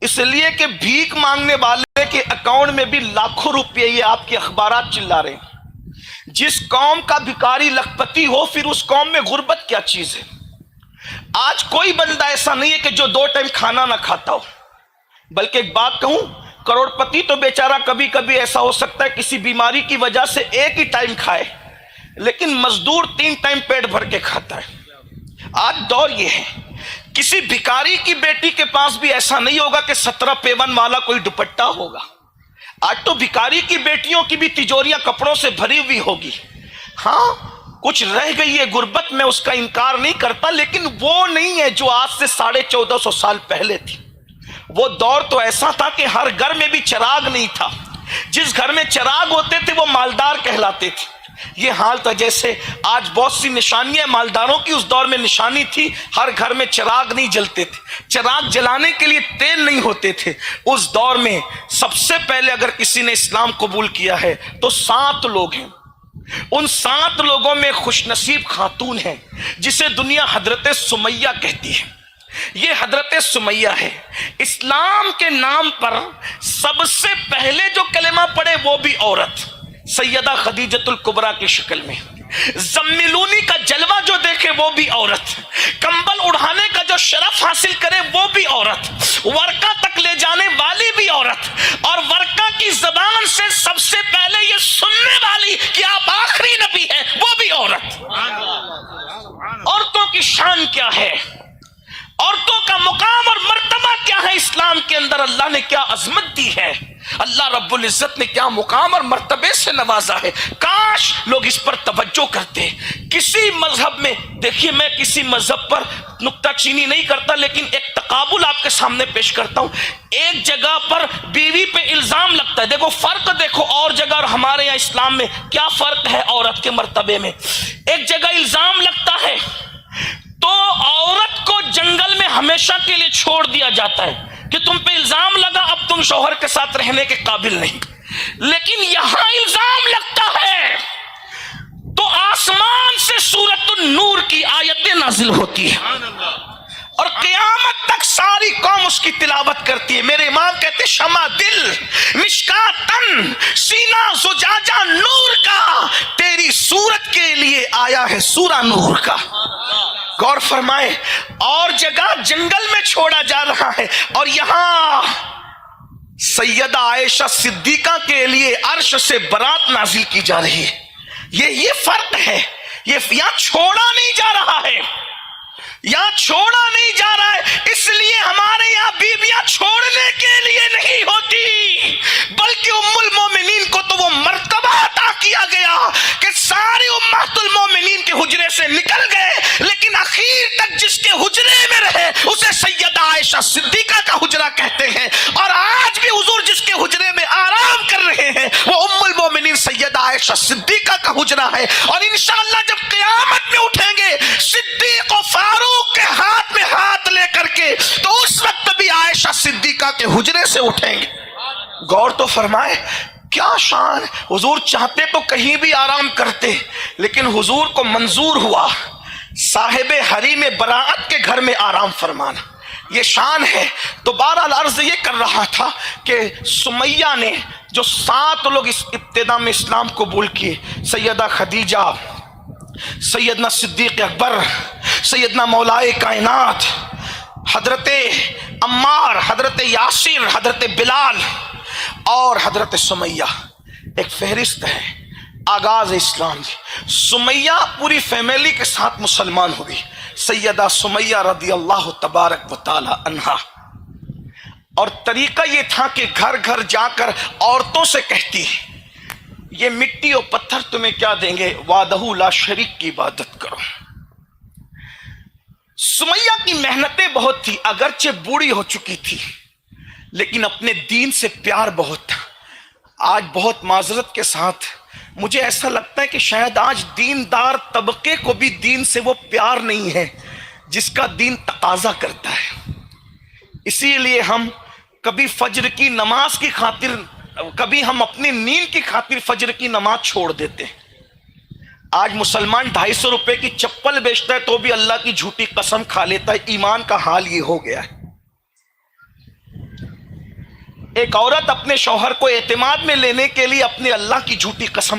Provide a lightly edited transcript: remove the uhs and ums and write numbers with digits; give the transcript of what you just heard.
اس لیے کہ بھیک مانگنے والے کے اکاؤنٹ میں بھی لاکھوں روپے یہ آپ کے اخبارات چلا رہے ہیں۔ جس قوم کا بھکاری لکھپتی ہو پھر اس قوم میں غربت کیا چیز ہے؟ آج کوئی بندہ ایسا نہیں ہے کہ جو 2 ٹائم کھانا نہ کھاتا ہو، بلکہ ایک بات کہوں، کروڑ پتی تو بیچارہ کبھی کبھی ایسا ہو سکتا ہے کسی بیماری کی وجہ سے 1 ہی ٹائم کھائے، لیکن مزدور 3 ٹائم پیٹ بھر کے کھاتا ہے۔ آج دور یہ ہے، کسی بھکاری کی بیٹی کے پاس بھی ایسا نہیں ہوگا کہ 17 پیون والا کوئی دوپٹہ ہوگا۔ آج تو بھکاری کی بیٹیوں کی بھی تجوریاں کپڑوں سے بھری ہوئی ہوگی۔ ہاں کچھ رہ گئی ہے غربت میں، اس کا انکار نہیں کرتا، لیکن وہ نہیں ہے جو آج سے 1450 سال پہلے تھی۔ وہ دور تو ایسا تھا کہ ہر گھر میں بھی چراغ نہیں تھا، جس گھر میں چراغ ہوتے تھے وہ مالدار کہلاتے تھے۔ یہ حال تھا جیسے آج بہت سی نشانیاں مالداروں کی اس دور میں نشانی تھی، ہر گھر میں چراغ نہیں جلتے تھے، چراغ جلانے کے لیے تیل نہیں ہوتے تھے۔ اس دور میں سب سے پہلے اگر کسی نے اسلام قبول کیا ہے تو 7 لوگ ہیں۔ ان 7 لوگوں میں خوش نصیب خاتون ہے جسے دنیا حضرت سمیہ کہتی ہے۔ یہ حضرت سمیہ ہے، اسلام کے نام پر سب سے پہلے جو کلمہ پڑھے وہ بھی عورت، سیدہ خدیجۃ الکبریٰ کی شکل میں۔ زملونی کا جلوہ جو دیکھے وہ بھی عورت، کمبل اڑھانے کا جو شرف حاصل کرے وہ بھی عورت، ورقہ تک لے جانے والی بھی عورت، اور ورقہ کی زبان سے سب سے پہلے یہ سننے والی کہ آپ آخری نبی ہیں وہ بھی عورت۔ عورتوں کی شان کیا ہے، عورتوں کا مقام اور مرتبہ کیا ہے اسلام کے اندر، اللہ نے کیا عظمت دی ہے، اللہ رب العزت نے کیا مقام اور مرتبے سے نوازا ہے۔ کاش لوگ اس پر توجہ کرتے۔ کسی مذہب میں دیکھیے، میں کسی مذہب پر نکتہ چینی نہیں کرتا، لیکن ایک تقابل آپ کے سامنے پیش کرتا ہوں۔ ایک جگہ پر بیوی پہ الزام لگتا ہے، دیکھو فرق دیکھو اور جگہ اور ہمارے یہاں اسلام میں کیا فرق ہے عورت کے مرتبے میں۔ ایک جگہ الزام لگتا ہے تو عورت کو جنگل میں ہمیشہ کے لیے چھوڑ دیا جاتا ہے کہ تم پہ الزام لگا، اب تم شوہر کے ساتھ رہنے کے قابل نہیں۔ لیکن یہاں الزام لگتا ہے تو آسمان سے سورۃ النور کی آیتیں نازل ہوتی ہیں اور قیامت تک ساری قوم اس کی تلاوت کرتی ہے۔ میرے امام کہتے شمع دل مشکاتن، سینہ زجاجہ نور کا، تیری صورت کے لیے آیا ہے سورہ نور کا۔ غور فرمائے، اور جگہ جنگل میں چھوڑا جا رہا ہے اور یہاں سیدہ عائشہ صدیقہ کے لیے عرش سے برات نازل کی جا رہی ہے۔ یہ فرق ہے، یہاں چھوڑا نہیں جا رہا ہے، یہاں چھوڑا نہیں جا رہا ہے۔ اس لیے ہمارے یہاں بیویاں چھوڑنے کے لیے نہیں ہوتی، بلکہ ام المومنین کو تو وہ مرتبہ عطا کیا گیا کہ سارے امہات المومنین کے حجرے سے نکل گئے، لیکن اخیر تک جس کے حجرے میں رہے اسے سیدہ عائشہ صدیقہ کا حجرہ کہتے ہیں۔ اور آج بھی حضور جس کے حجرے میں آرام کر رہے ہیں وہ ام المومنین سیدہ عائشہ صدیقہ کا حجرہ ہے۔ اور انشاءاللہ جب قیامت میں اٹھیں گے صدیق و فاروق کے ہاتھ میں ہاتھ لے کر کے، تو اس وقت بھی عائشہ صدیقہ کے حجرے سے اٹھیں گے۔ غور تو فرمائے کیا شان، حضور چاہتے تو کہیں بھی آرام کرتے، لیکن حضور کو منظور ہوا صاحب حریم براعت کے گھر میں آرام فرمانا، یہ شان ہے۔ تو بہرحال عرض یہ کر رہا تھا کہ سمیہ نے جو 7 لوگ اس ابتدا میں اسلام قبول کیے، سیدہ خدیجہ، سیدنا صدیق اکبر، سیدنا مولائے کائنات، حضرت عمار، حضرت یاسر، حضرت بلال اور حضرت سمیہ، ایک فہرست ہے آغاز اسلام کی۔ سمیہ پوری فیملی کے ساتھ مسلمان ہوئی، سیدہ سمیہ رضی اللہ تبارک و تعالی عنہا۔ اور طریقہ یہ تھا کہ گھر گھر جا کر عورتوں سے کہتی ہے یہ مٹی اور پتھر تمہیں کیا دیں گے، وحدہ لا شریک کی عبادت کرو۔ سمیہ کی محنتیں بہت تھی، اگرچہ بوڑھی ہو چکی تھی لیکن اپنے دین سے پیار بہت تھا۔ آج بہت معذرت کے ساتھ مجھے ایسا لگتا ہے کہ شاید آج دیندار طبقے کو بھی دین سے وہ پیار نہیں ہے جس کا دین تقاضا کرتا ہے۔ اسی لیے ہم کبھی فجر کی نماز کی خاطر، کبھی ہم اپنی نیند کی خاطر فجر کی نماز چھوڑ دیتے ہیں۔ آج مسلمان 250 روپے کی چپل بیچتا ہے تو بھی اللہ کی جھوٹی قسم کھا لیتا ہے، ایمان کا حال یہ ہو گیا ہے۔ ایک عورت اپنے شوہر کو اعتماد میں لینے کے لیے اپنے اللہ کی جھوٹی قسم